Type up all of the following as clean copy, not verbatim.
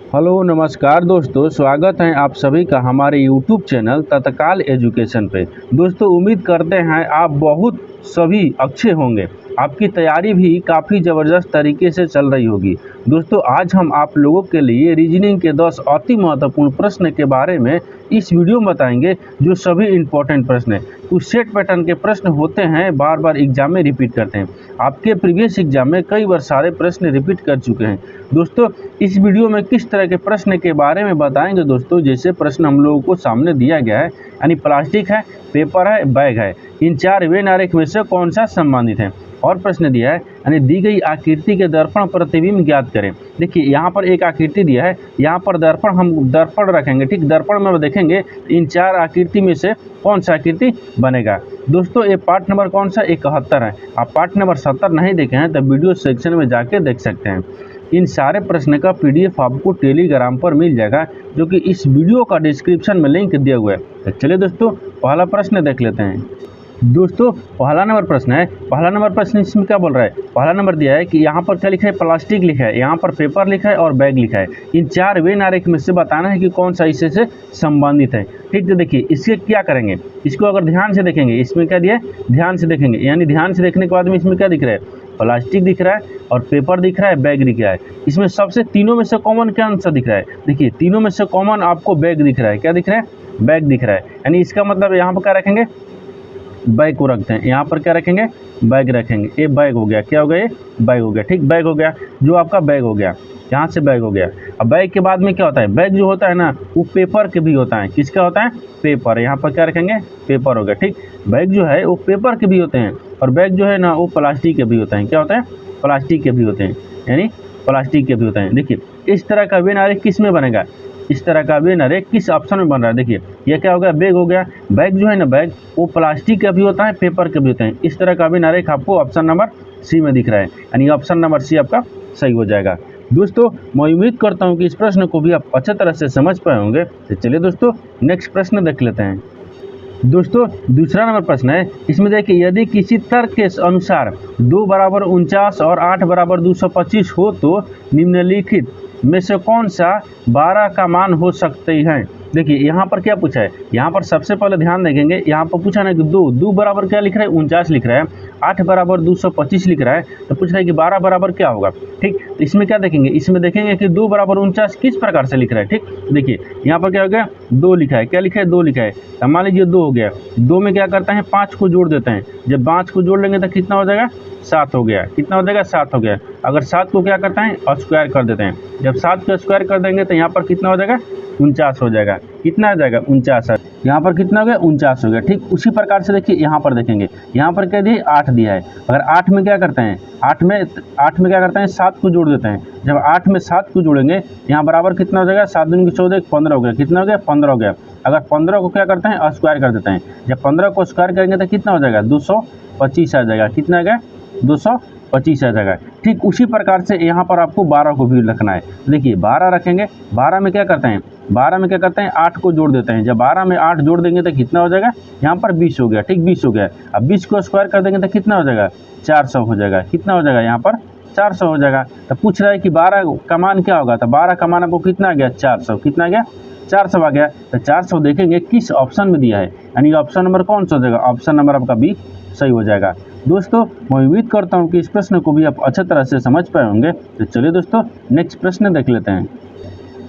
Hello नमस्कार दोस्तों, स्वागत है आप सभी का हमारे यूट्यूब चैनल तत्काल एजुकेशन पे। दोस्तों उम्मीद करते हैं आप बहुत सभी अच्छे होंगे। आपकी तैयारी भी काफ़ी ज़बरदस्त तरीके से चल रही होगी। दोस्तों आज हम आप लोगों के लिए रीजनिंग के 10 अति महत्वपूर्ण प्रश्न के बारे में इस वीडियो में बताएंगे, जो सभी इम्पोर्टेंट प्रश्न हैं। कुछ सेट पैटर्न के प्रश्न होते हैं, बार बार एग्जाम में रिपीट करते हैं। आपके प्रीवियस एग्जाम में कई बार सारे प्रश्न रिपीट कर चुके हैं। दोस्तों इस वीडियो में किस तरह के प्रश्न के बारे में बताएंगे दोस्तों, जैसे प्रश्न हम लोगों को सामने दिया गया है, यानी प्लास्टिक है, पेपर है, बैग है, इन चार वेन आरेख में से कौन सा संबंधित है। और प्रश्न दिया है, यानी दी गई आकृति के दर्पण प्रतिबिंब ज्ञात करें। देखिए यहाँ पर एक आकृति दिया है, यहाँ पर दर्पण हम दर्पण रखेंगे, ठीक, दर्पण में देखेंगे इन चार आकृति में से कौन सा आकृति बनेगा। दोस्तों ये पार्ट नंबर कौन सा 71 है। आप पार्ट नंबर 70 नहीं देखे हैं तो वीडियो सेक्शन में जाके देख सकते हैं। इन सारे प्रश्न का PDF आपको टेलीग्राम पर मिल जाएगा, जो कि इस वीडियो का डिस्क्रिप्शन में लिंक दिया हुआ है। तो चलिए दोस्तों पहला प्रश्न देख लेते हैं। दोस्तों पहला नंबर प्रश्न है, पहला नंबर प्रश्न इसमें क्या बोल रहा है, पहला नंबर दिया है कि यहाँ पर क्या लिखा है, प्लास्टिक लिखा है, यहाँ पर पेपर लिखा है और बैग लिखा है। इन चार वेन आरेख में से बताना है कि कौन सा इससे से संबंधित है। ठीक, तो देखिए इसके क्या करेंगे, इसको अगर ध्यान से देखेंगे, इसमें क्या दिया है, ध्यान से देखेंगे, यानी ध्यान से देखने के बाद में इसमें क्या दिख रहा है, प्लास्टिक दिख रहा है और पेपर दिख रहा है, बैग दिख रहा है। इसमें सबसे तीनों में से कॉमन क्या आंसर दिख रहा है, देखिए तीनों में से कॉमन आपको बैग दिख रहा है। क्या दिख रहा है, बैग दिख रहा है। यानी इसका मतलब यहाँ पर क्या रखेंगे, बैग को रखते हैं, यहाँ पर क्या रखेंगे, बैग रखेंगे। ये बैग हो गया, क्या हो गया, ये बैग हो गया। ठीक, बैग हो गया, जो आपका बैग हो गया, यहाँ से बैग हो गया। अब बैग के बाद में क्या होता है, बैग जो होता है ना वो पेपर के भी होता है। किसका होता है, पेपर, यहाँ पर क्या रखेंगे, पेपर हो गया। ठीक, बैग जो है वो पेपर के भी होते हैं और बैग जो है ना वो प्लास्टिक के भी होते हैं। क्या होता है, प्लास्टिक के भी होते हैं, यानी प्लास्टिक के भी होते हैं। देखिए इस तरह का वेन आरेख किस में बनेगा, इस तरह का वेन आरेख किस ऑप्शन में बन रहा है। देखिए ये क्या हो गया, बैग हो गया। बैग जो है ना, बैग वो प्लास्टिक का भी होता है, पेपर के भी होते हैं। इस तरह का वेन आरेख आपको ऑप्शन नंबर सी में दिख रहा है, यानी ऑप्शन नंबर सी आपका सही हो जाएगा। दोस्तों मैं उम्मीद करता हूँ कि इस प्रश्न को भी आप अच्छे तरह से समझ पाए होंगे। तो चलिए दोस्तों नेक्स्ट प्रश्न देख लेते हैं। दोस्तों दूसरा नंबर प्रश्न है, इसमें देखिए यदि किसी तर्क के अनुसार 2 बराबर 49 और 8 बराबर 225 हो तो निम्नलिखित में से कौन सा 12 का मान हो सकते हैं। देखिए यहाँ पर क्या पूछा है, यहाँ पर सबसे पहले ध्यान देखेंगे, यहाँ पर पूछा ना कि दो बराबर क्या लिख रहा है, 49 लिख रहा है, 8 बराबर 225 लिख रहा है, तो पूछ रहा है कि 12 बराबर क्या होगा। ठीक, तो इसमें क्या देखेंगे, इसमें देखेंगे कि 2 बराबर 49 किस प्रकार से लिख रहा है। ठीक, देखिए यहाँ पर क्या हो गया, 2 लिखा है, क्या लिखा है, 2 लिखा है। तो मान लीजिए 2 हो गया, 2 में क्या करते हैं, 5 को जोड़ देते हैं। जब 5 को जोड़ लेंगे तो कितना हो जाएगा, 7 हो गया। कितना हो जाएगा, 7 हो गया। अगर 7 को क्या करते हैं, स्क्वायर कर देते हैं। जब 7 को स्क्वायर कर देंगे तो यहाँ पर कितना हो जाएगा, 49 हो जाएगा। कितना आ जाएगा, 49। यहाँ पर कितना हो गया, 49 हो गया। ठीक, उसी प्रकार से देखिए यहाँ पर देखेंगे, यहाँ पर क्या दिए, 8 दिया है। अगर 8 में क्या करते हैं, 8 में क्या करते हैं, 7 को जोड़ देते हैं। जब 8 में 7 को जोड़ेंगे यहाँ बराबर कितना हो जाएगा, 7 दूनी 14, 15 हो गया। कितना हो गया, 15 हो गया। अगर 15 को क्या करते हैं, स्क्वायर कर देते हैं। जब 15 को स्क्वायर करेंगे तो कितना हो जाएगा, 225 आ जाएगा। कितना आ गया, 225 आ जाएगा। ठीक उसी प्रकार से यहाँ पर आपको 12 को भी रखना है। देखिए 12 रखेंगे, 12 में क्या करते हैं, 12 में क्या करते हैं, 8 को जोड़ देते हैं। जब 12 में 8 जोड़ देंगे तो कितना हो जाएगा, यहाँ पर 20 हो गया। ठीक, 20 हो गया। अब 20 को स्क्वायर कर देंगे तो कितना हो जाएगा, 400 हो जाएगा। कितना हो जाएगा, यहाँ पर 400 हो जाएगा। तो पूछ रहा है कि 12 का मान क्या होगा, तो 12 का मान आपको कितना आ गया, 400। कितना आ गया, 400 आ गया। तो 400 देखेंगे किस ऑप्शन में दिया है, यानी ऑप्शन नंबर कौन सा हो जाएगा, ऑप्शन नंबर आपका बी सही हो जाएगा। दोस्तों मैं उम्मीद करता हूँ कि इस प्रश्न को भी आप अच्छे तरह से समझ पाए होंगे। तो चलिए दोस्तों नेक्स्ट प्रश्न देख लेते हैं।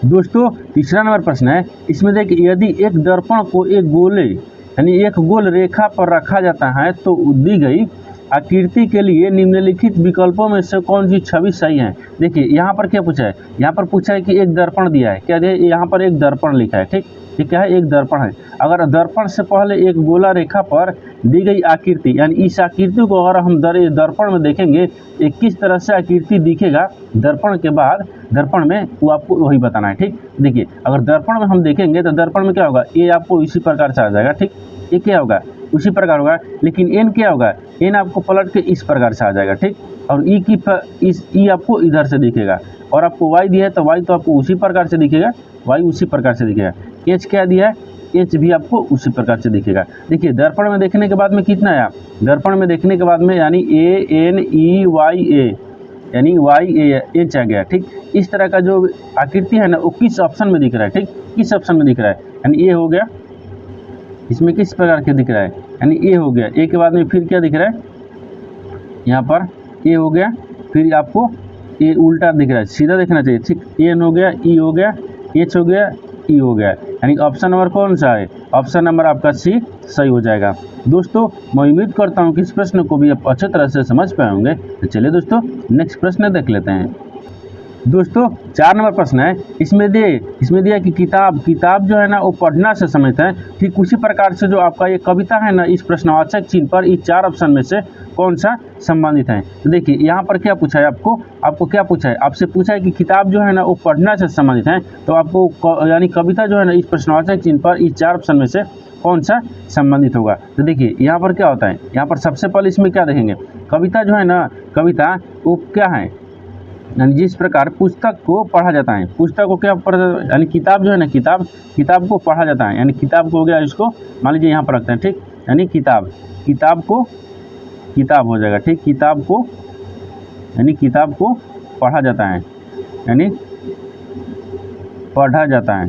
दोस्तों तीसरा नंबर प्रश्न है, इसमें देखिए यदि एक दर्पण को एक गोले यानी एक गोल रेखा पर रखा जाता है तो दी गई आकृति के लिए निम्नलिखित विकल्पों में से कौन सी छवि सही है। देखिए यहाँ पर क्या पूछा है, यहाँ पर पूछा है कि एक दर्पण दिया है। क्या दिया है, यहाँ पर एक दर्पण लिखा है। ठीक, ये क्या है, एक दर्पण है। अगर दर्पण से पहले एक गोला रेखा पर दी गई आकृति, यानी इस आकृति को अगर हम दर्पण में देखेंगे ये किस तरह से आकृति दिखेगा दर्पण के बाद, दर्पण में वो आपको वही बताना है। ठीक, देखिए अगर दर्पण में हम देखेंगे तो दर्पण में क्या होगा, ये आपको इसी प्रकार से आ जाएगा। ठीक, ये क्या होगा, उसी प्रकार होगा। लेकिन एन क्या होगा, एन आपको पलट के इस प्रकार से आ जाएगा। ठीक, और ई आपको इधर से दिखेगा। और आपको वाई दिया है तो वाई तो आपको उसी प्रकार से दिखेगा, वाई उसी प्रकार से दिखेगा। एच क्या दिया है, एच भी आपको उसी प्रकार से दिखेगा। देखिए दर्पण में देखने के बाद में कितना आया, दर्पण में देखने के बाद में यानी ए एन ई वाई ए, यानी YH आ गया। ठीक, इस तरह का जो आकृति है ना वो किस ऑप्शन में दिख रहा है? ठीक, किस ऑप्शन में दिख रहा है? यानी ए हो गया, इसमें किस प्रकार के दिख रहा है? यानी ए हो गया। ए के बाद में फिर क्या दिख रहा है? यहाँ पर ए हो गया, फिर आपको ए उल्टा दिख रहा है, सीधा देखना चाहिए। ठीक, एन हो गया, ई हो गया, एच हो गया, ई हो गया। यानी ऑप्शन नंबर कौन सा है? ऑप्शन नंबर आपका सी सही हो जाएगा। दोस्तों मैं उम्मीद करता हूँ कि इस प्रश्न को भी आप अच्छे तरह से समझ पाए होंगे। तो चलिए दोस्तों नेक्स्ट प्रश्न देख लेते हैं। दोस्तों 4 नंबर प्रश्न है, इसमें दिया कि किताब जो है ना वो पढ़ना से समझता है। ठीक उसी प्रकार से जो आपका ये कविता है ना, इस प्रश्नवाचक चिन्ह पर इस 4 ऑप्शन में से कौन सा संबंधित है? तो देखिए यहाँ पर क्या पूछा है आपको क्या पूछा है? आपसे पूछा है कि किताब जो है ना वो पढ़ना से संबंधित है, तो आपको यानी कविता जो है ना इस प्रश्नवाचक चिन्ह पर इस 4 ऑप्शन में से कौन सा संबंधित होगा? तो देखिए यहाँ पर क्या होता है, यहाँ पर सबसे पहले इसमें क्या देखेंगे, कविता जो है ना, कविता वो क्या है, यानी जिस प्रकार पुस्तक को पढ़ा जाता है, पुस्तक को क्या पढ़ा जाता है, यानी किताब जो है ना, किताब को पढ़ा जाता है। यानी किताब को हो गया, इसको मान लीजिए यहाँ पर रखते हैं। ठीक, यानी किताब हो जाएगा। ठीक, किताब को पढ़ा जाता है, यानी पढ़ा जाता है,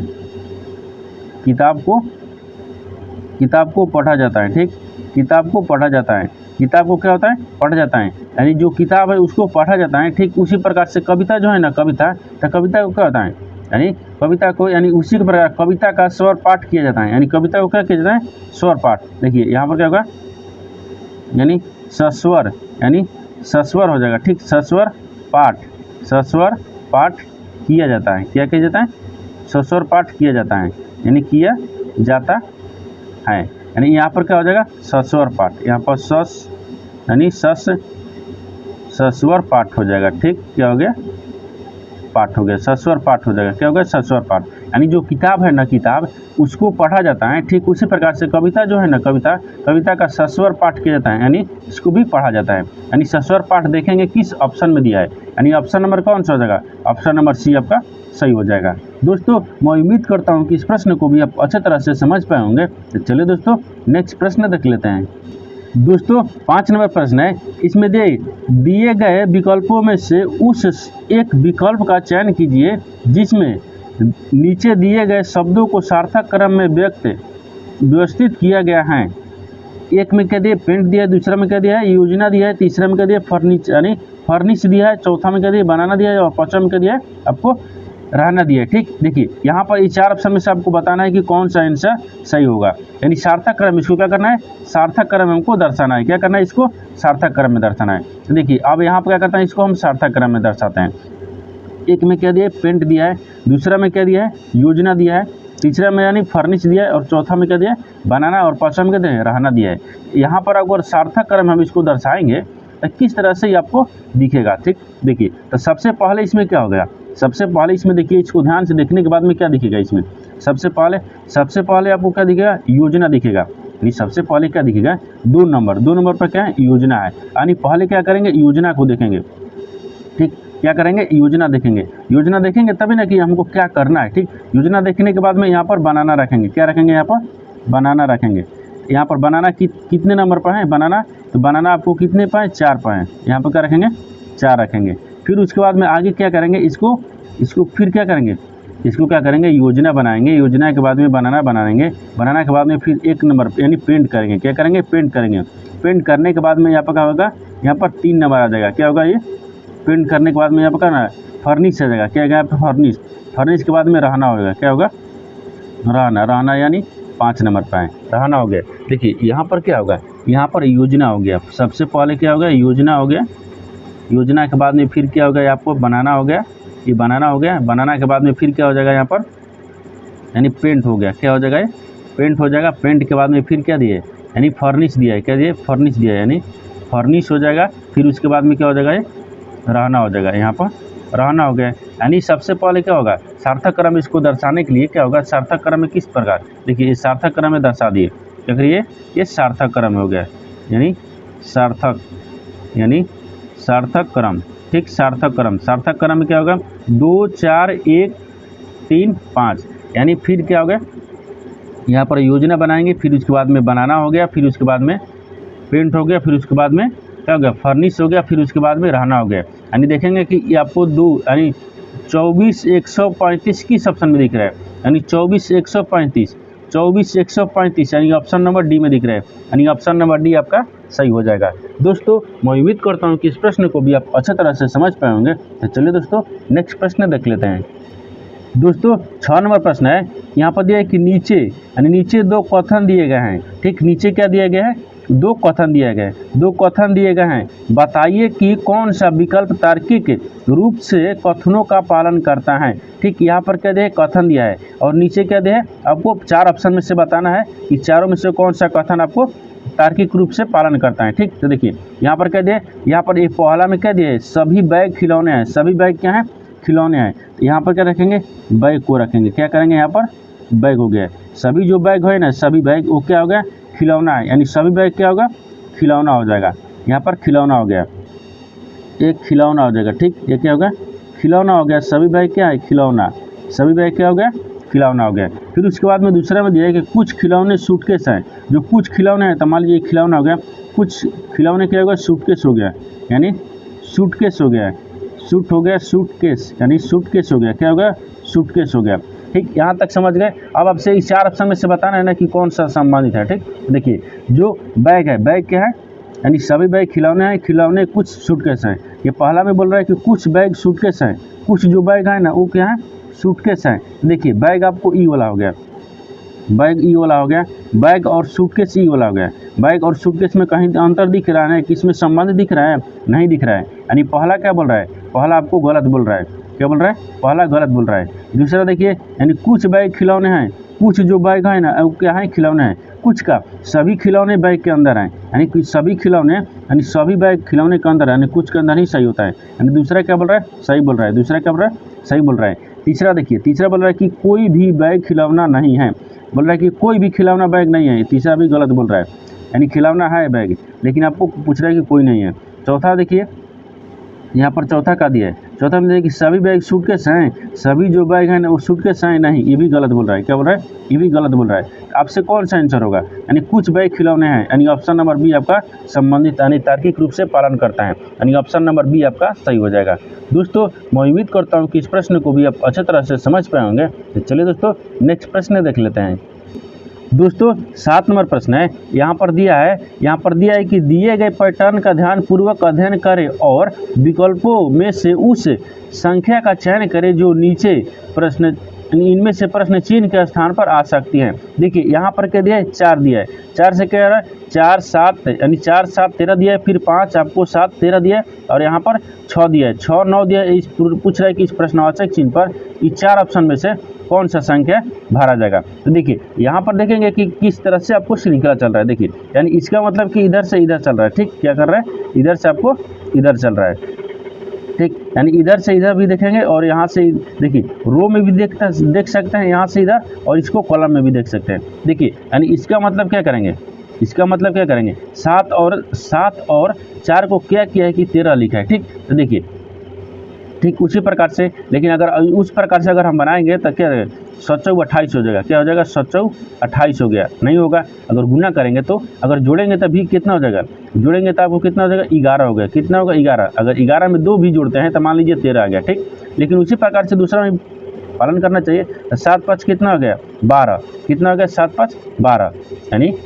किताब को पढ़ा जाता है। ठीक, किताब को पढ़ा जाता है, किताब को क्या होता है? पढ़ा जाता है, यानी जो किताब है उसको पढ़ा जाता है। ठीक उसी प्रकार से कविता जो है ना, कविता को क्या होता है, यानी कविता को, यानी उसी प्रकार कविता का स्वर पाठ किया जाता है। यानी कविता को क्या किया जाता है? स्वर पाठ। देखिए यहाँ पर क्या होगा, यानी सस्वर, यानी सस्वर हो जाएगा। ठीक, सस्वर पाठ किया जाता है। क्या किया जाता है? सस्वर पाठ किया जाता है, यानी किया जाता है। यानी यहाँ पर क्या हो जाएगा? सस्वर पाठ, यहाँ पर सस यानी सस्वर पाठ हो जाएगा। ठीक, क्या हो गया? पाठ हो गया, सस्वर पाठ हो जाएगा। क्या हो गया? सस्वर पाठ। यानी जो किताब है ना, किताब उसको पढ़ा जाता है। ठीक उसी प्रकार से कविता जो है ना, कविता का सस्वर पाठ किया जाता है, यानी इसको भी पढ़ा जाता है। यानी सस्वर पाठ देखेंगे किस ऑप्शन में दिया है, यानी ऑप्शन नंबर कौन सा हो जाएगा? ऑप्शन नंबर सी आपका सही हो जाएगा। दोस्तों मैं उम्मीद करता हूँ कि इस प्रश्न को भी आप अच्छे तरह से समझ पाए होंगे। तो चलिए दोस्तों नेक्स्ट प्रश्न देख लेते हैं। दोस्तों 5 नंबर प्रश्न है, इसमें दिए गए विकल्पों में से उस एक विकल्प का चयन कीजिए जिसमें नीचे दिए गए शब्दों को सार्थक क्रम में व्यवस्थित किया गया है। एक में क्या दिया? पेंट दिया है, दूसरा में क्या दिया है? योजना दिया है, तीसरा में क्या दिया? फर्निश दिया है, चौथा में क्या दिया? बनाना दिया है, और पांचवा में क्या दिया है? आपको रहना दिया है। ठीक, देखिए यहाँ पर ये 4 ऑप्शन में से आपको बताना है कि कौन सा आंसर सही होगा। यानी सार्थक क्रम, इसको क्या करना है? सार्थक क्रम हमको दर्शाना है। क्या करना है? इसको सार्थक क्रम में दर्शाना है। तो देखिए अब यहाँ पर क्या करते हैं, इसको हम सार्थक क्रम में दर्शाते हैं। एक में क्या दिया है? पेंट दिया है, दूसरा में क्या दिया है? योजना दिया है, तीसरा में यानी फर्निश दिया है, और चौथा में क्या दिया है? बनाना, और पांचवा में क्या दिया है? रहना दिया है। यहाँ पर अगर सार्थक क्रम हम इसको दर्शाएंगे तो किस तरह से ये आपको दिखेगा। ठीक, देखिए तो सबसे पहले इसमें क्या हो गया, सबसे पहले इसमें देखिए, इसको ध्यान से देखने के बाद में क्या दिखेगा इसमें, सबसे पहले आपको क्या दिखेगा? योजना दिखेगा। यानी सबसे पहले क्या दिखेगा? 2 नंबर पर क्या है? योजना है। यानी पहले क्या करेंगे? योजना को देखेंगे। ठीक, क्या करेंगे? योजना देखेंगे तभी ना कि हमको क्या करना है। ठीक, योजना देखने के बाद में यहाँ पर बनाना रखेंगे। क्या रखेंगे? यहाँ पर बनाना रखेंगे। यहाँ पर बनाना कितने नंबर पर है? बनाना, तो बनाना आपको कितने पर है? 4 पर है। यहाँ पर क्या रखेंगे? 4 रखेंगे। फिर उसके बाद में आगे क्या करेंगे? इसको फिर क्या करेंगे? इसको क्या करेंगे? योजना बनाएंगे। योजना के बाद में बनाना बनाएंगे। बनाना के बाद में फिर 1 नंबर यानी पेंट करेंगे। क्या करेंगे? पेंट करेंगे। पेंट करने के बाद में यहाँ पर क्या होगा? यहाँ पर 3 नंबर आ जाएगा। क्या होगा? ये पेंट करने के बाद में यहाँ पर करना है फर्निश आ जाएगा। क्या होगा? फर्निश के बाद में रहना होगा। क्या होगा? रहना यानी 5 नंबर पर है, रहना हो गया। देखिए यहाँ पर क्या होगा? यहाँ पर योजना हो गया। सबसे पहले क्या हो गया? योजना हो गया। योजना के बाद में फिर क्या हो गया? आपको बनाना हो गया। ये बनाना हो गया। बनाना के बाद में फिर क्या हो जाएगा? यहाँ पर यानी पेंट हो गया। क्या हो जाएगा? ये पेंट हो जाएगा। पेंट के बाद में फिर क्या दिए? यानी फर्निश दिया है। क्या दिए? फर्निश दिया है, यानी फर्निश हो जाएगा। फिर उसके बाद में क्या हो जाएगा? ये रहना हो जाएगा। यहाँ पर रहना हो गया। यानी सबसे पहले क्या होगा? सार्थक क्रम इसको दर्शाने के लिए क्या होगा? सार्थक क्रम में किस प्रकार? देखिए ये सार्थक क्रम में दर्शा दिए। क्या करिए? ये सार्थक क्रम हो गया, यानी सार्थक क्रम। ठीक, सार्थक क्रम में क्या होगा? 2 4 1 3 5। यानी फिर क्या हो गया? यहाँ पर योजना बनाएंगे। फिर उसके बाद में बनाना हो गया। फिर उसके बाद में पेंट हो गया। फिर उसके बाद में क्या हो गया, फर्निश हो गया, फिर उसके बाद में रहना हो गया। यानी देखेंगे कि ये आपको दो यानी 24,135 किस ऑप्शन में दिख रहा है, यानी 24,135 यानी ऑप्शन नंबर डी में दिख रहा है, यानी ऑप्शन नंबर डी आपका सही हो जाएगा। दोस्तों मैं उम्मीद करता हूँ कि इस प्रश्न को भी आप अच्छी तरह से समझ पाए होंगे। तो चलिए दोस्तों नेक्स्ट प्रश्न देख लेते हैं। दोस्तों 6 नंबर प्रश्न है, यहाँ पर दिया है कि नीचे यानी नीचे दो कथन दिए गए हैं। ठीक, नीचे क्या दिया गया है, दो कथन दिए गए, दो कथन दिए गए हैं। बताइए कि कौन सा विकल्प तार्किक रूप से कथनों का पालन करता है। ठीक, यहाँ पर क्या दिया है, कथन दिया है, और नीचे क्या दिया है, आपको 4 ऑप्शन में से बताना है कि चारों में से कौन सा कथन आपको तार्किक रूप से पालन करता है। ठीक, तो देखिए यहाँ पर क्या दिया है, यहाँ पर एक पहला में क्या दिया है, सभी बैग खिलौने हैं। सभी बैग क्या हैं, खिलौने हैं। तो यहाँ पर क्या रखेंगे, बैग को रखेंगे। क्या करेंगे, यहाँ पर बैग हो गया। सभी जो बैग है ना, सभी बैग वो क्या हो गया, खिलौना है, यानी सभी बैग क्या होगा, खिलौना हो जाएगा। यहाँ पर खिलौना हो गया, एक खिलौना हो जाएगा। ठीक, ये क्या हो गया, खिलौना हो गया। सभी बैग क्या है, खिलौना। सभी बैग क्या हो गया, खिलौना हो गया। फिर उसके बाद में दूसरा में दिया है कि कुछ खिलौने सूटकेस हैं। जो कुछ खिलौने हैं, तो मान लीजिए खिलौना हो गया, कुछ खिलौने क्या हो गया, सूटकेस हो गया, यानी सूटकेस हो गया। सूट हो गया, सूटकेस यानी सूटकेस हो गया। क्या हो गया, सूटकेस हो गया। ठीक, यहाँ तक समझ गए। अब आपसे इस 4 ऑप्शन में से बताना है ना कि कौन सा संबंधित है। ठीक, देखिए जो बैग है, बैग क्या है, यानी सभी बैग खिलौने हैं, खिलौने कुछ सूटकेस हैं। ये पहला में बोल रहा है कि कुछ बैग सूटकेस हैं, कुछ जो बैग है ना वो क्या है, सूटकेस हैं। देखिए बैग आपको ई वाला हो गया, बैग ई वाला हो गया, बैग और सूटकेस ई वाला हो गया। बैग और सूटकेस में कहीं अंतर दिख रहा है, किसमें संबंध दिख रहा है, नहीं दिख रहा है। यानी पहला क्या बोल रहा है, पहला आपको गलत बोल रहा है। क्या बोल रहा है, पहला गलत बोल रहा है। दूसरा देखिए, यानी कुछ बैग खिलौने हैं, कुछ जो बैग है ना वो क्या है, खिलौने हैं। कुछ का सभी खिलौने बैग के अंदर हैं, यानी कि सभी खिलौने यानी सभी बैग खिलौने के अंदर है, यानी कुछ के अंदर ही सही होता है। यानी दूसरा क्या बोल रहा है, सही बोल रहा है। दूसरा क्या बोल रहा है, सही बोल रहा है। तीसरा देखिए, तीसरा बोल रहा है कि कोई भी बैग खिलौना नहीं है। बोल रहा है कि कोई भी खिलौना बैग नहीं है। तीसरा भी गलत बोल रहा है, यानी खिलौना है बैग, लेकिन आपको पूछ रहा है कि कोई नहीं है। चौथा देखिए, यहाँ पर चौथा का दिया है। चौथा में देखिए कि सभी बैग सूटकेस हैं, सभी जो बैग हैं ना वो सूटकेस हैं, नहीं, ये भी गलत बोल रहा है। क्या बोल रहा है, ये भी गलत बोल रहा है। आपसे कौन सा आंसर होगा, यानी कुछ बैग खिलौने हैं, यानी ऑप्शन नंबर बी आपका संबंधित यानी तार्किक रूप से पालन करता है, यानी ऑप्शन नंबर बी आपका सही हो जाएगा। दोस्तों मैं उम्मीद करता हूँ कि इस प्रश्न को भी आप अच्छी तरह से समझ पाए होंगे। तो चलिए दोस्तों नेक्स्ट प्रश्न देख लेते हैं। दोस्तों 7 नंबर प्रश्न है, यहाँ पर दिया है कि दिए गए पैटर्न का ध्यान पूर्वक अध्ययन करें और विकल्पों में से उस संख्या का चयन करें जो नीचे प्रश्न इनमें से प्रश्न चिन्ह के स्थान पर आ सकती हैं। देखिए यहाँ पर क्या दिया है, 4 दिया है। 4 से क्या रहा है, 4 7 यानी 4 7 13 दिया है, फिर 5 आपको 7 13 दिया है, और यहाँ पर 6 दिया है, 6 9 दिया है। इस पूछ रहा है कि इस प्रश्नवाचक चिन्ह पर इस 4 ऑप्शन में से कौन सा संख्या भरा जाएगा। तो देखिए यहाँ पर देखेंगे कि किस तरह से आपको श्रृंखला चल रहा है। देखिए यानी इसका मतलब कि इधर से इधर चल रहा है। ठीक, क्या कर रहा है, इधर से आपको इधर चल रहा है। ठीक, यानी इधर से इधर भी देखेंगे, और यहाँ से देखिए रो में भी देख सकते हैं, यहाँ से इधर, और इसको कॉलम में भी देख सकते हैं। देखिए यानी इसका मतलब क्या करेंगे, इसका मतलब क्या करेंगे, 7 और 4 को क्या किया है कि 13 लिखा है। ठीक, तो देखिए ठीक उसी प्रकार से, लेकिन अगर उस प्रकार से अगर हम बनाएंगे तो क्या 7 28 हो जाएगा। क्या हो जाएगा, 7 28 हो गया, नहीं होगा। अगर गुना करेंगे तो, अगर जोड़ेंगे तब भी कितना हो जाएगा, जोड़ेंगे तो आपको कितना हो जाएगा, 11 हो गया। कितना होगा, 11। अगर 11 में 2 भी जोड़ते हैं तो मान लीजिए 13 आ गया। ठीक, लेकिन उसी प्रकार से दूसरा में पालन करना चाहिए। तो 7 5 कितना हो गया, 12। कितना हो गया, 7 5 12, यानी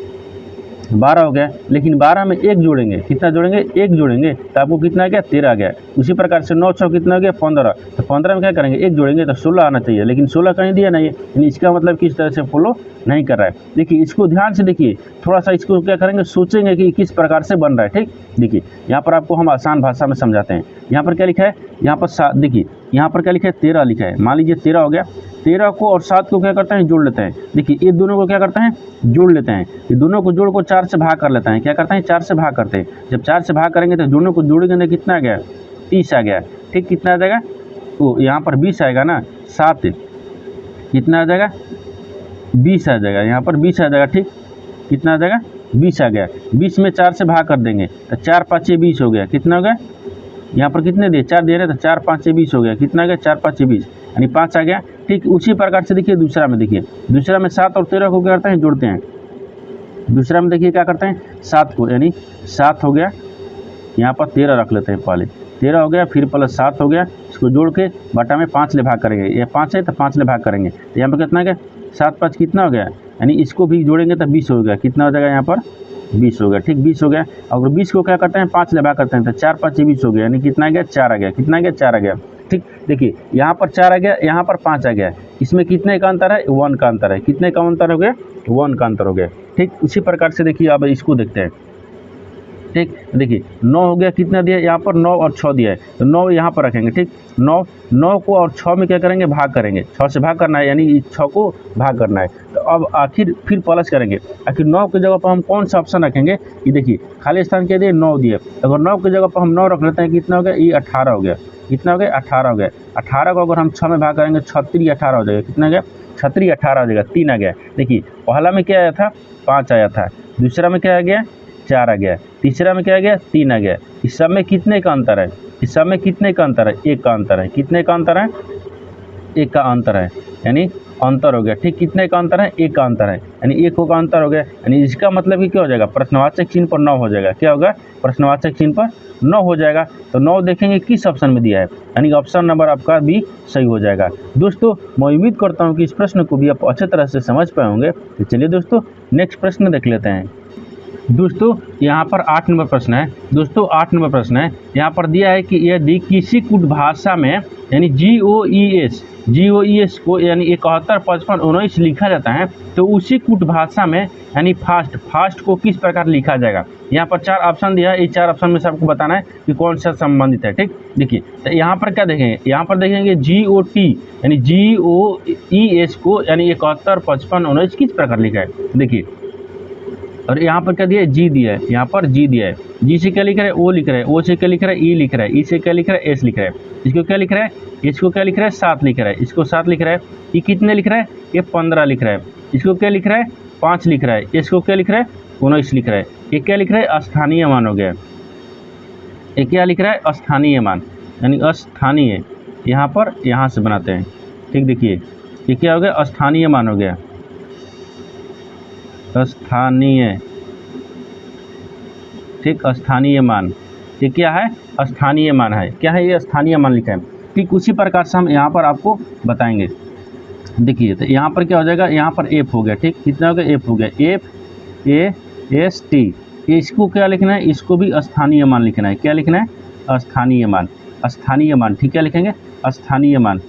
12 हो गया। लेकिन 12 में 1 जोड़ेंगे, कितना जोड़ेंगे, 1 जोड़ेंगे तो आपको कितना आ गया, 13 आ गया। उसी प्रकार से 9 6 कितना हो गया, 15। तो 15 में क्या करेंगे, 1 जोड़ेंगे तो 16 आना चाहिए, लेकिन 16 कहीं दिया नहीं है, यानी इसका मतलब किस तरह से फॉलो नहीं कर रहा है। देखिए इसको ध्यान से देखिए, थोड़ा सा इसको क्या करेंगे, सोचेंगे कि किस प्रकार से बन रहा है। ठीक, देखिए यहाँ पर आपको हम आसान भाषा में समझाते हैं। यहाँ पर क्या लिखा है, यहाँ पर देखिए यहाँ पर क्या लिखा है, 13 लिखा है। मान लीजिए 13 हो गया, 13 को और 7 को क्या करते हैं, जोड़ लेते हैं। देखिए ये दोनों को क्या करते हैं, जोड़ लेते हैं। ये दोनों को जोड़ को 4 से भाग कर लेते हैं। क्या करते हैं, 4 से भाग करते हैं। जब 4 से भाग करेंगे तो दोनों को जोड़ेंगे तो कितना आ गया, 30 आ गया। ठीक, कितना आ जाएगा, तो यहाँ पर 20 आएगा ना, 7 कितना आ जाएगा, 20 आ जाएगा। यहाँ पर 20 आ जाएगा। ठीक, कितना आ जाएगा, 20 आ गया। 20 में 4 से भाग कर देंगे तो 4 5 20 हो गया। कितना हो गया, यहाँ पर कितने दिए, 4 दे रहे तो 4 5 20 हो गया। कितना आ गया, 4 5 20, यानी 5 आ गया। ठीक, उसी प्रकार से देखिए दूसरा में, देखिए दूसरा में 7 और 13 को क्या करते हैं, जोड़ते हैं। दूसरा में देखिए क्या करते हैं, 7 को, यानी 7 हो गया, यहाँ पर 13 रख लेते हैं पहले। 13 हो गया, फिर प्लस 7 हो गया, इसको जोड़ के बटा में 5 ले भाग करेंगे। ये 5 है तो 5 ले भाग करेंगे, तो यहाँ पर कितना हो गया 7 5 कितना हो गया, यानी इसको भी जोड़ेंगे तो 20 हो गया। कितना हो जाएगा यहाँ पर 20 हो गया। ठीक 20 हो गया। अगर 20 को क्या करते हैं 5 ले भाग करते हैं तो 4 5 20 हो गया, यानी कितना आ गया 4 आ गया। कितना आ गया 4 आ गया। ठीक देखिए यहाँ पर 4 आ गया, यहाँ पर 5 आ गया। इसमें कितने का अंतर है 1 का अंतर है। कितने का अंतर हो गया 1 का अंतर हो गया। ठीक उसी प्रकार से देखिए अब इसको देखते हैं। ठीक देखिए 9 हो गया, कितना दिया यहाँ पर 9 और 6 दिया है, तो 9 यहाँ पर रखेंगे। ठीक 9 को और 6 में क्या करेंगे भाग करेंगे, 6 से भाग करना है, यानी 6 को भाग करना है। तो अब आखिर फिर प्लस करेंगे। आखिर 9 की जगह पर हम कौन सा ऑप्शन रखेंगे, ये देखिए खाली स्थान क्या दिए 9 दिए। अगर 9 की जगह पर हम 9 रख लेते हैं कितना हो गया, ये 18 हो गया। कितना हो गया 18 हो गया। 18 को अगर हम 6 में भाग करेंगे 36 18 हो जाएगा। कितना गया 36 18 हो जाएगा, 3 आ गया। देखिए पहला में क्या आया था 5 आया था, दूसरा में क्या आ गया 4 आ गया, तीसरा में क्या आ गया 3 आ गया। इस सब में कितने का अंतर है, इस सब में कितने का अंतर है 1 का अंतर है। कितने का अंतर है 1 का अंतर है, यानी अंतर हो गया। ठीक कितने का अंतर है 1 का अंतर है, यानी 1 का अंतर हो गया। यानी इसका मतलब कि क्या हो जाएगा प्रश्नवाचक चिन्ह पर 9 हो जाएगा। क्या होगा प्रश्नवाचक चिन्ह पर 9 हो जाएगा। तो 9 देखेंगे किस ऑप्शन में दिया है, यानी ऑप्शन नंबर आपका भी सही हो जाएगा। दोस्तों मैं उम्मीद करता हूँ कि इस प्रश्न को भी आप अच्छे तरह से समझ पाए होंगे। तो चलिए दोस्तों नेक्स्ट प्रश्न देख लेते हैं। दोस्तों यहाँ पर 8 नंबर प्रश्न है। दोस्तों 8 नंबर प्रश्न है, यहाँ पर दिया है कि यदि किसी कूट भाषा में यानी GOES को यानी 71 55 19 लिखा जाता है, तो उसी कूट भाषा में यानी फास्ट को किस प्रकार लिखा जाएगा। यहाँ पर 4 ऑप्शन दिया है, इस 4 ऑप्शन में से आपको बताना है कि कौन सा संबंधित है। ठीक देखिए तो यहाँ पर क्या देखेंगे, यहाँ पर देखेंगे GOT यानी GOES को यानी 71 55 19 किस प्रकार लिखा है। देखिए और यहाँ पर क्या दिया है जी दिया है, यहाँ पर जी दिया है। जी से क्या लिख रहा है ओ लिख रहा है, ओ से क्या लिख रहा है ई लिख रहा है, ई से क्या लिख रहा है एस लिख रहा है। इसको क्या लिख रहा है, इसको क्या लिख रहा है 7 लिख रहा है, इसको 7 लिख रहा है। ये कितने लिख रहा है, ये 15 लिख रहा है। इसको क्या लिख रहा है 5 लिख रहा है, इसको क्या लिख रहा है 19 लिख रहा है। ये क्या लिख रहा है स्थानीय मान हो गया। ये क्या लिख रहा है स्थानीय मान, यानी अस्थानीय। यहाँ पर यहाँ से बनाते हैं। ठीक देखिए ये क्या हो गया स्थानीय मान हो गया, स्थानीय। ठीक स्थानीय मान, ये क्या है स्थानीय मान है। क्या है ये स्थानीय मान लिखा है। ठीक उसी प्रकार से हम यहाँ पर आपको बताएंगे। देखिए तो यहाँ पर क्या हो जाएगा, यहाँ पर एफ हो गया। ठीक कितना हो गया एफ हो गया, FAST। इसको क्या लिखना है, इसको भी स्थानीय मान लिखना है। क्या लिखना है स्थानीय मान, स्थानीय मान। ठीक क्या लिखेंगे स्थानीय मान,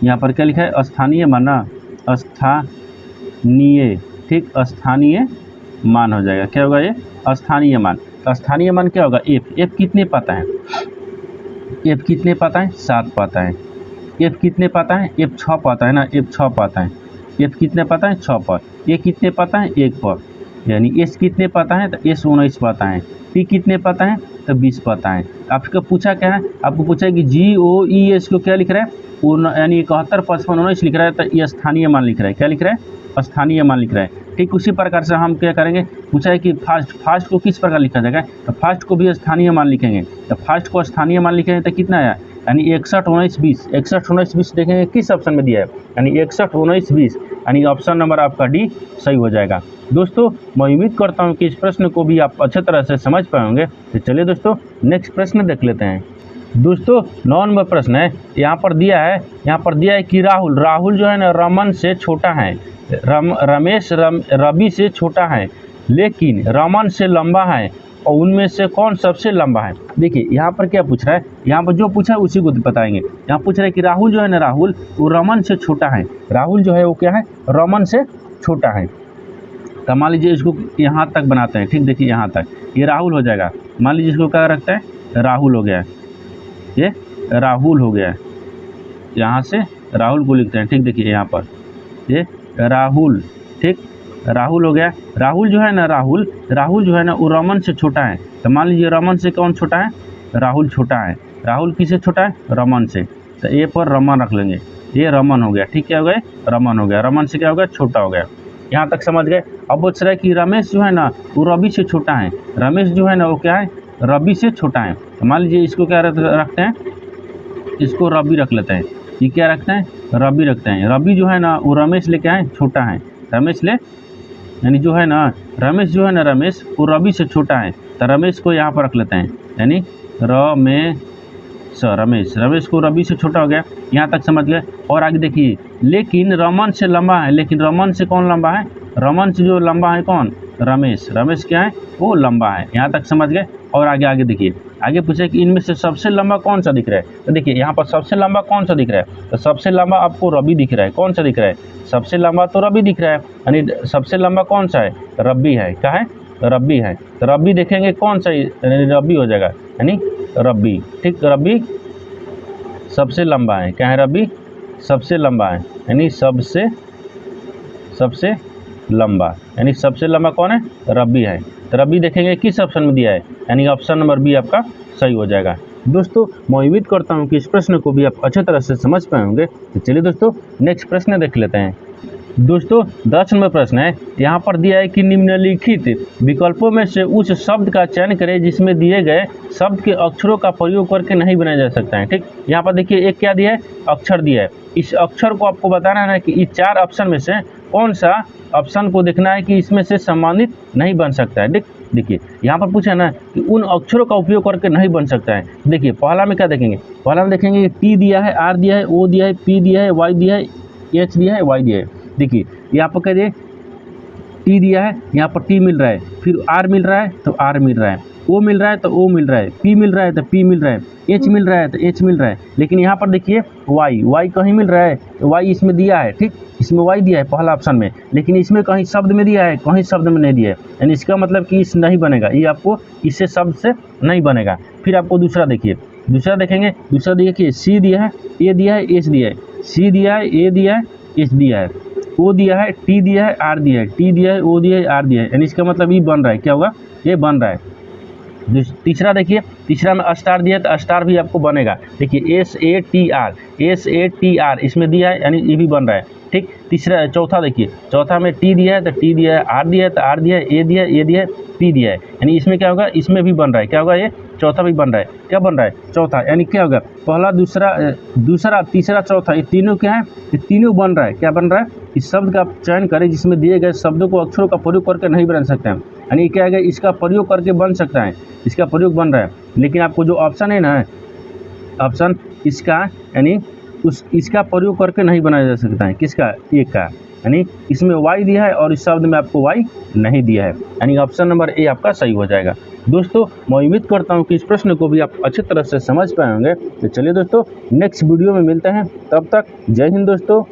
यहाँ पर क्या लिखा है स्थानीय मान ना, स्थानीय। ठीक स्थानीय मान हो जाएगा। क्या होगा ये स्थानीय मान। तो स्थानीय मान क्या होगा एफ कितने पाता है, एफ कितने पाता है 7 पाता है। एफ कितने पाता है एफ 6 पाता है ना, एफ 6 पाता है। एफ कितने पाता है 6 पर। ये कितने पाता है 1 पर, यानी एस कितने पाता है तो एस 19 पाता है। पी कितने पाता है तो 20 पाता है। आपको पूछा क्या है, आपको पूछा है कि GOES को क्या लिख रहा है यानी 71 55 19 लिख रहा है, तो ये स्थानीय मान लिख रहा है। क्या लिख रहा है स्थानीय मान लिख रहा है। ठीक उसी प्रकार से हम क्या करेंगे, पूछा है कि फास्ट को किस प्रकार लिखा जाएगा, तो फास्ट को भी स्थानीय मान लिखेंगे। तो फास्ट को स्थानीय मान लिखेंगे तो कितना आया, यानी 61 19 20। 61 19 20 देखेंगे किस ऑप्शन में दिया है, यानी 61 19 20, यानी ऑप्शन नंबर आपका डी सही हो जाएगा। दोस्तों मैं उम्मीद करता हूँ कि इस प्रश्न को भी आप अच्छे तरह से समझ पाएंगे। तो चलिए दोस्तों नेक्स्ट प्रश्न देख लेते हैं। दोस्तों 9 नंबर प्रश्न है, यहाँ पर दिया है कि राहुल जो है ना रमन से छोटा है, रमेश रवि से छोटा है, लेकिन रमन से लंबा है, और उनमें से कौन सबसे लंबा है। देखिए यहाँ पर क्या पूछ रहा है, यहाँ पर जो पूछा है उसी को बताएंगे। यहाँ पूछ रहा है कि राहुल जो है ना वो रमन से छोटा है। राहुल जो है वो क्या है रमन से छोटा है। तो मान लीजिए इसको यहाँ तक बनाते हैं। ठीक देखिए यहाँ तक ये राहुल हो जाएगा। मान लीजिए इसको क्या रखता है राहुल हो गया, ये राहुल हो गया। यहाँ से राहुल को लिखते हैं। ठीक देखिए यहाँ पर ये राहुल। ठीक राहुल हो गया। राहुल जो है ना वो रमन से छोटा है। तो मान लीजिए रमन से कौन छोटा है, राहुल छोटा है। राहुल किससे छोटा है, रमन से। तो ए पर रमन रख लेंगे, ये रमन हो गया। ठीक क्या हो गया, रमन हो गया। रमन से क्या हो गया, छोटा हो गया। यहाँ तक समझ गए। अब पूछ रहा है कि रमेश जो है ना वो रवि से छोटा है। रमेश जो है ना वो क्या है, रवि से छोटा है। तो मान लीजिए इसको क्या रखते हैं, इसको रवि रख लेते हैं। ये क्या रखते हैं, रवि रखते हैं। रवि जो है ना वो रमेश ले क्या है, छोटा है। रमेश ले यानी जो है ना रमेश वो रवि से छोटा है। तो रमेश को यहाँ पर रख लेते हैं, यानी रमेश, रमेश को रवि से छोटा हो गया, यहाँ तक समझ गए। और आगे देखिए, लेकिन रमन से लंबा है, लेकिन रमन से कौन लंबा है? रमन से जो लंबा है कौन? रमेश। रमेश क्या है? वो लंबा है। यहाँ तक समझ गए। और आगे देखिए, आगे पूछे कि इनमें से सबसे लंबा कौन सा दिख रहा है? तो देखिए यहाँ पर सबसे लंबा कौन सा दिख रहा है? तो सबसे लंबा आपको रवि दिख रहा है। कौन सा दिख रहा है? सबसे लंबा तो रवि दिख रहा है, यानी सबसे लंबा कौन सा है? रवि है। क्या है? रवि है। तो रवि देखेंगे कौन सा, यानी रवि हो जाएगा, यानी रवि। ठीक, रवि सबसे लंबा है। क्या है? रवि सबसे लंबा है, यानी सबसे लंबा, यानी सबसे लंबा कौन है? रवि है। तो रवि देखेंगे किस ऑप्शन में दिया है, यानी ऑप्शन नंबर बी आपका सही हो जाएगा। दोस्तों मैं उम्मीद करता हूँ कि इस प्रश्न को भी आप अच्छे तरह से समझ पाए होंगे। तो चलिए दोस्तों नेक्स्ट प्रश्न देख लेते हैं। दोस्तों 10 नंबर प्रश्न है, यहाँ पर दिया है कि निम्नलिखित विकल्पों में से उस शब्द का चयन करें जिसमें दिए गए शब्द के अक्षरों का प्रयोग करके नहीं बनाया जा सकता है। ठीक, यहाँ पर देखिए एक क्या दिया है? अक्षर दिया है। इस अक्षर को आपको बताना है कि इस 4 ऑप्शन में से कौन सा ऑप्शन को देखना है कि इसमें से सम्मानित नहीं बन सकता है। देखिए यहाँ पर पूछा ना कि उन अक्षरों का उपयोग करके नहीं बन सकता है। देखिए पहला में क्या देखेंगे? पहला में देखेंगे टी दिया है, आर दिया है, ओ दिया है, पी दिया है, वाई दिया है, एच दिया है, वाई दिया है। देखिए यहाँ पर कह दिए टी दिया है, यहाँ पर टी मिल रहा है, फिर आर मिल रहा है तो आर मिल रहा है, ओ मिल रहा है तो ओ मिल रहा है, पी मिल रहा है तो पी मिल रहा है, एच मिल रहा है तो एच मिल रहा है। लेकिन यहाँ पर देखिए वाई कहीं मिल रहा है, तो वाई इसमें दिया है। ठीक, इसमें वाई दिया है पहला ऑप्शन में, लेकिन इसमें कहीं शब्द में दिया है, कहीं शब्द में नहीं दिया है, यानी इसका मतलब कि इस नहीं बनेगा, ये आपको इससे शब्द से नहीं बनेगा। फिर आपको दूसरा देखिए, दूसरा देखेंगे, दूसरा देखिए सी दिया है, ए दिया है, एच दिया है, सी दिया है, ए दिया है, एच दिया है, ओ दिया है, टी दिया है, आर दिया है, टी दिया है, ओ दिया है, आर दिया है, यानी इसका मतलब ये बन रहा है। क्या होगा? ये बन रहा है। तीसरा देखिए, तीसरा में स्टार दिया है तो स्टार भी आपको बनेगा। देखिए SATR इसमें दिया है, यानी ये भी बन रहा है। ठीक, तीसरा चौथा देखिए, चौथा में टी दिया है तो टी दिया है, आर दिया है तो आर दिया है, ए दिया है, ए दिया है, पी दिया है, यानी इसमें क्या होगा? इसमें भी बन रहा है। क्या होगा? ये चौथा भी बन रहा है। क्या बन रहा है? चौथा, यानी क्या होगा? पहला, दूसरा, तीसरा, चौथा, ये तीनों क्या है? ये तीनों बन रहा है। क्या बन रहा है? इस शब्द का चयन करें जिसमें दिए गए शब्दों को अक्षरों का प्रयोग करके नहीं बन सकते हैं, यानी क्या है? इसका प्रयोग करके बन सकता है, इसका प्रयोग बन रहा है। लेकिन आपको जो ऑप्शन है ना, ऑप्शन इसका, यानी इसका प्रयोग करके नहीं बनाया जा सकता है। किसका? एक का, यानी इसमें वाई दिया है और इस शब्द में आपको वाई नहीं दिया है, यानी ऑप्शन नंबर ए आपका सही हो जाएगा। दोस्तों मैं उम्मीद करता हूँ कि इस प्रश्न को भी आप अच्छी तरह से समझ पाए होंगे। तो चलिए दोस्तों नेक्स्ट वीडियो में मिलते हैं, तब तक जय हिंद दोस्तों।